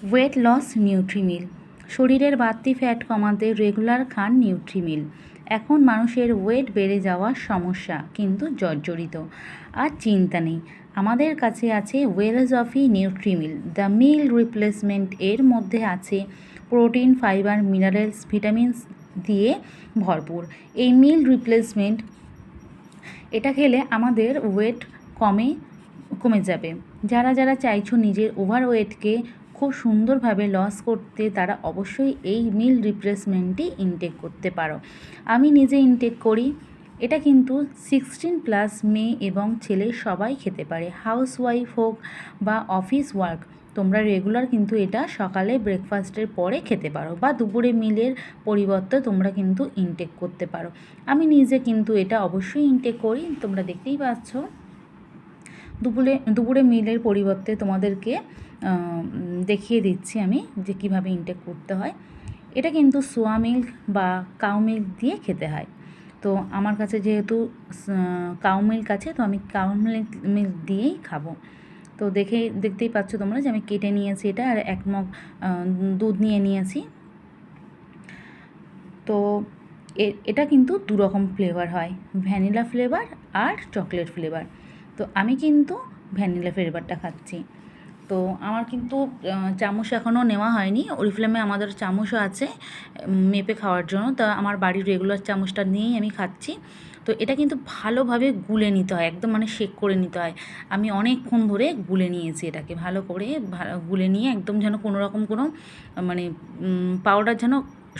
Weight loss নিউট্রিমিল। শরীরের বাড়তি fat কমাতে রেগুলার খান নিউট্রিমিল। এখন মানুষের ওয়েট বেড়ে যাওয়ার সমস্যা কিন্তু জর্জরিত। আর চিন্তা নেই, আমাদের কাছে আছে ওয়েলজফি নিউট্রিমিল, দ্য মিল রিপ্লেসমেন্ট। এর মধ্যে আছে প্রোটিন, ফাইবার, মিনারেলস, ভিটামিনস দিয়ে ভরপুর। এই মিল রিপ্লেসমেন্ট এটা খেলে আমাদের ওয়েট কমে যাবে। যারা যারা চাইছো নিজের ওভারওয়েটকে খুব সুন্দরভাবে লস করতে, তারা অবশ্যই এই মিল রিপ্লেসমেন্টটি ইনটেক করতে পারো। আমি নিজে ইনটেক করি। এটা কিন্তু 16+ মেয়ে এবং ছেলে সবাই খেতে পারে, হাউসওয়াইফ হোক বা অফিস ওয়ার্ক। তোমরা রেগুলার কিন্তু এটা সকালে ব্রেকফাস্টের পরে খেতে পারো বা দুপুরে মিলের পরিবর্তে তোমরা কিন্তু ইনটেক করতে পারো। আমি নিজে কিন্তু এটা অবশ্যই ইনটেক করি, তোমরা দেখতেই পাচ্ছ। দুপুরে মিলের পরিবর্তে তোমাদেরকে দেখিয়ে দিচ্ছি আমি যে কীভাবে ইনটেক করতে হয়। এটা কিন্তু সোয়া মিল্ক বা কাউ মিল্ক দিয়ে খেতে হয়। তো আমার কাছে যেহেতু কাউ মিল্ক আছে, তো আমি কাউ মিল্ক দিয়েই খাবো। তো দেখতেই পাচ্ছ তোমরা যে আমি কেটে নিয়েছি এটা, আর 1 মগ দুধ নিয়ে নিয়েছি। তো এটা কিন্তু 2 রকম ফ্লেভার হয়, ভ্যানিলা ফ্লেভার আর চকলেট ফ্লেভার। তো আমি কিন্তু ভ্যানিলা ফ্লেভারটা খাচ্ছি। তো আমার কিন্তু চামচ এখনও নেওয়া হয়নি। ওরিফ্লেমে আমাদের চামচও আছে মেপে খাওয়ার জন্য। তা আমার বাড়ির রেগুলার চামচটা নিয়েই আমি খাচ্ছি। তো এটা কিন্তু ভালোভাবে গুলে নিতে হয়, একদম মানে শেক করে নিতে হয়। আমি অনেকক্ষণ ধরে গুলে নিয়েছি এটাকে, ভালো করে গুলে নিয়ে একদম যেন কোনো রকম কোনো মানে পাউডার যেন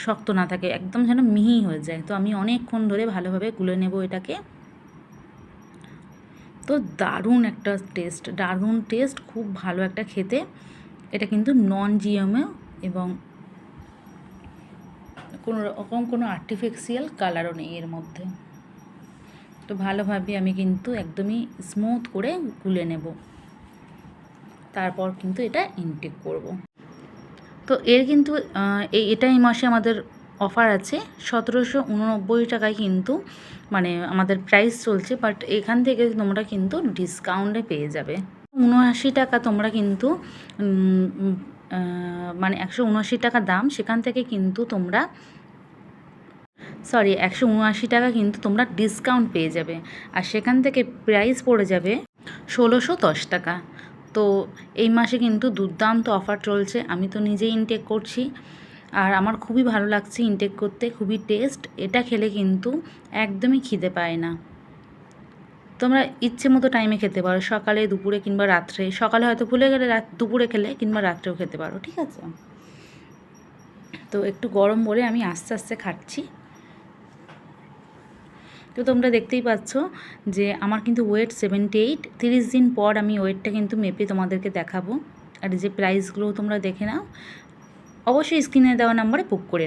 শক্ত না থাকে, একদম যেন মিহি হয়ে যায়। তো আমি অনেকক্ষণ ধরে ভালোভাবে গুলে নেব এটাকে। তো দারুণ একটা টেস্ট, খুব ভালো একটা খেতে। এটা কিন্তু নন জিএমও এবং কোনো রকম কোনো আর্টিফিশিয়াল কালারও নেই এর মধ্যে। তো ভালোভাবে আমি কিন্তু একদমই স্মুথ করে গুলে নেব, তারপর কিন্তু এটা ইনটেক করব। তো এর কিন্তু এই মাসে আমাদের অফার আছে 1789 টাকায় কিন্তু মানে আমাদের প্রাইস চলছে, বাট এখান থেকে তোমরা কিন্তু ডিসকাউন্টে পেয়ে যাবে 79 টাকা। তোমরা কিন্তু মানে 179 টাকা দাম, সেখান থেকে কিন্তু তোমরা 179 টাকা কিন্তু তোমরা ডিসকাউন্ট পেয়ে যাবে, আর সেখান থেকে প্রাইস পড়ে যাবে 1610 টাকা। তো এই মাসে কিন্তু দুর্দান্ত অফার চলছে। আমি তো নিজেই ইনটেক করছি, আর আমার খুবই ভালো লাগছে ইনটেক করতে, খুবই টেস্ট। এটা খেলে কিন্তু একদমই খিদে পায় না। তোমরা ইচ্ছে মতো টাইমে খেতে পারো, সকালে, দুপুরে কিংবা রাত্রে। সকালে হয়তো ভুলে গেলে দুপুরে খেলে, কিংবা রাত্রেও খেতে পারো, ঠিক আছে। তো একটু গরম বলে আমি আস্তে আস্তে খাচ্ছি। তো তোমরা দেখতেই পাচ্ছ যে আমার কিন্তু ওয়েট 78। 30 দিন পর আমি ওয়েটটা কিন্তু মেপে তোমাদেরকে দেখাবো। আর যে প্রাইসগুলো তোমরা দেখে নাও, অবশ্যই স্ক্রিনে দেওয়া নাম্বারে বুক করে